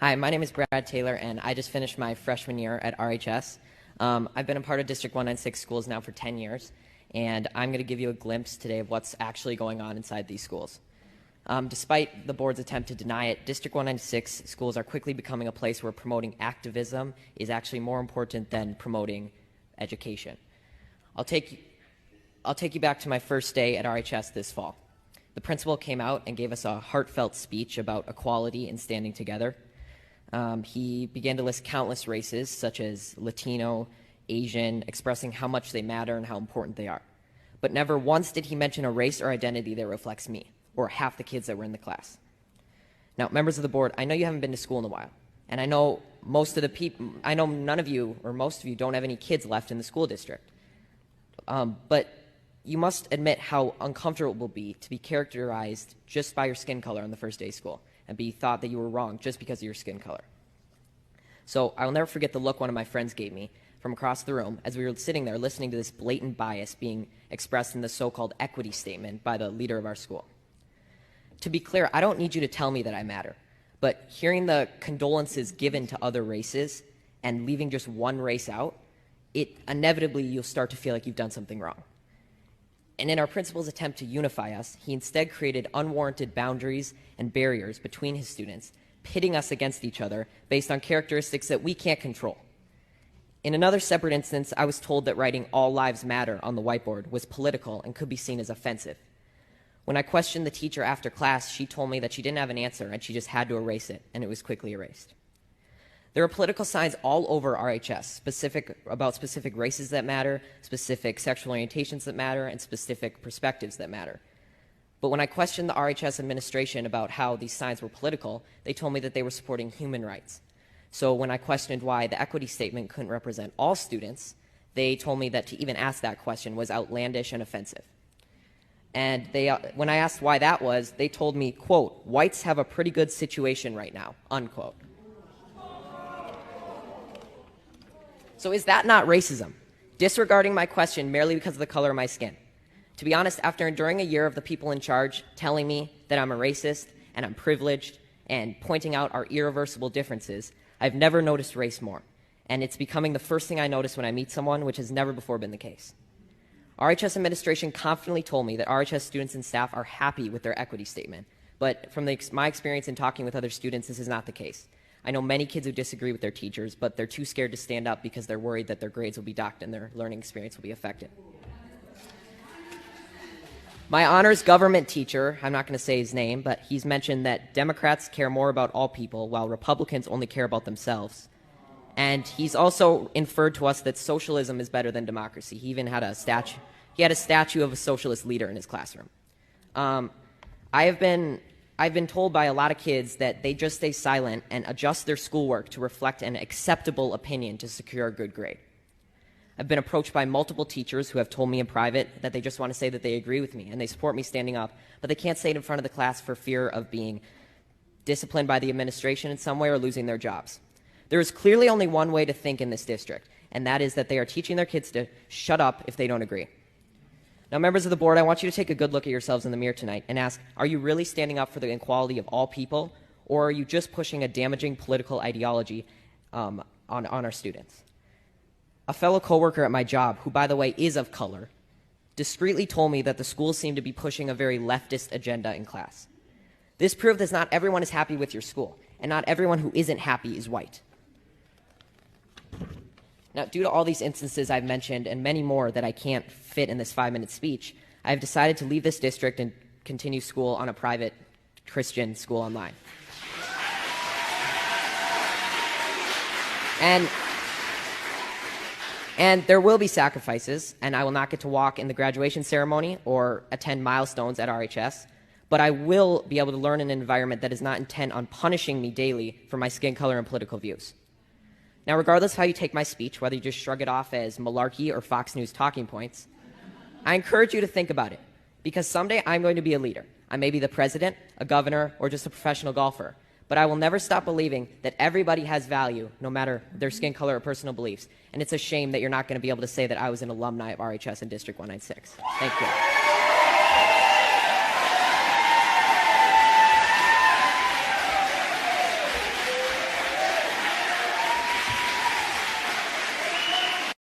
Hi, my name is Brad Taylor, and I just finished my freshman year at RHS. I've been a part of District 196 schools now for 10 years, and I'm going to give you a glimpse today of what's actually going on inside these schools. Despite the board's attempt to deny it, District 196 schools are quickly becoming a place where promoting activism is actually more important than promoting education. I'll take you back to my first day at RHS this fall. The principal came out and gave us a heartfelt speech about equality and standing together. He began to list countless races, such as Latino, Asian, expressing how much they matter and how important they are. But never once did he mention a race or identity that reflects me, or half the kids that were in the class. Now, members of the board, I know you haven't been to school in a while, and I know none of you, or most of you, don't have any kids left in the school district. But you must admit how uncomfortable it will be to be characterized just by your skin color on the first day of school, and be thought that you were wrong just because of your skin color. So I will never forget the look one of my friends gave me from across the room as we were sitting there listening to this blatant bias being expressed in the so-called equity statement by the leader of our school. To be clear, I don't need you to tell me that I matter, but hearing the condolences given to other races and leaving just one race out, inevitably you'll start to feel like you've done something wrong. And in our principal's attempt to unify us, he instead created unwarranted boundaries and barriers between his students, pitting us against each other based on characteristics that we can't control. In another separate instance, I was told that writing "All Lives Matter" on the whiteboard was political and could be seen as offensive. When I questioned the teacher after class, she told me that she didn't have an answer and she just had to erase it, and it was quickly erased. There are political signs all over RHS, about specific races that matter, specific sexual orientations that matter, and specific perspectives that matter. But when I questioned the RHS administration about how these signs were political, they told me that they were supporting human rights. So when I questioned why the equity statement couldn't represent all students, they told me that to even ask that question was outlandish and offensive. And when I asked why that was, they told me, quote, "Whites have a pretty good situation right now," unquote. So is that not racism? Disregarding my question merely because of the color of my skin? To be honest, after enduring a year of the people in charge telling me that I'm a racist and I'm privileged and pointing out our irreversible differences, I've never noticed race more. And it's becoming the first thing I notice when I meet someone, which has never before been the case. RHS administration confidently told me that RHS students and staff are happy with their equity statement. But from my experience in talking with other students, this is not the case. I know many kids who disagree with their teachers, but they're too scared to stand up because they're worried that their grades will be docked and their learning experience will be affected. My honors government teacher, I'm not going to say his name, but he's mentioned that Democrats care more about all people while Republicans only care about themselves. And he's also inferred to us that socialism is better than democracy. He even had a statue of a socialist leader in his classroom. I've been told by a lot of kids that they just stay silent and adjust their schoolwork to reflect an acceptable opinion to secure a good grade. I've been approached by multiple teachers who have told me in private that they just want to say that they agree with me and they support me standing up, but they can't say it in front of the class for fear of being disciplined by the administration in some way or losing their jobs. There is clearly only one way to think in this district, and that is that they are teaching their kids to shut up if they don't agree. Now, members of the board, I want you to take a good look at yourselves in the mirror tonight and ask, are you really standing up for the equality of all people, or are you just pushing a damaging political ideology on our students? A fellow coworker at my job, who, by the way, is of color, discreetly told me that the schools seem to be pushing a very leftist agenda in class. This proved that not everyone is happy with your school, and not everyone who isn't happy is white. Now, due to all these instances I've mentioned and many more that I can't fit in this 5-minute speech, I've decided to leave this district and continue school on a private Christian school online. And there will be sacrifices, and I will not get to walk in the graduation ceremony or attend milestones at RHS, but I will be able to learn in an environment that is not intent on punishing me daily for my skin color and political views. Now, regardless of how you take my speech, whether you just shrug it off as malarkey or Fox News talking points, I encourage you to think about it, because someday I'm going to be a leader. I may be the president, a governor, or just a professional golfer, but I will never stop believing that everybody has value, no matter their skin color or personal beliefs, and it's a shame that you're not going to be able to say that I was an alumni of RHS in District 196. Thank you.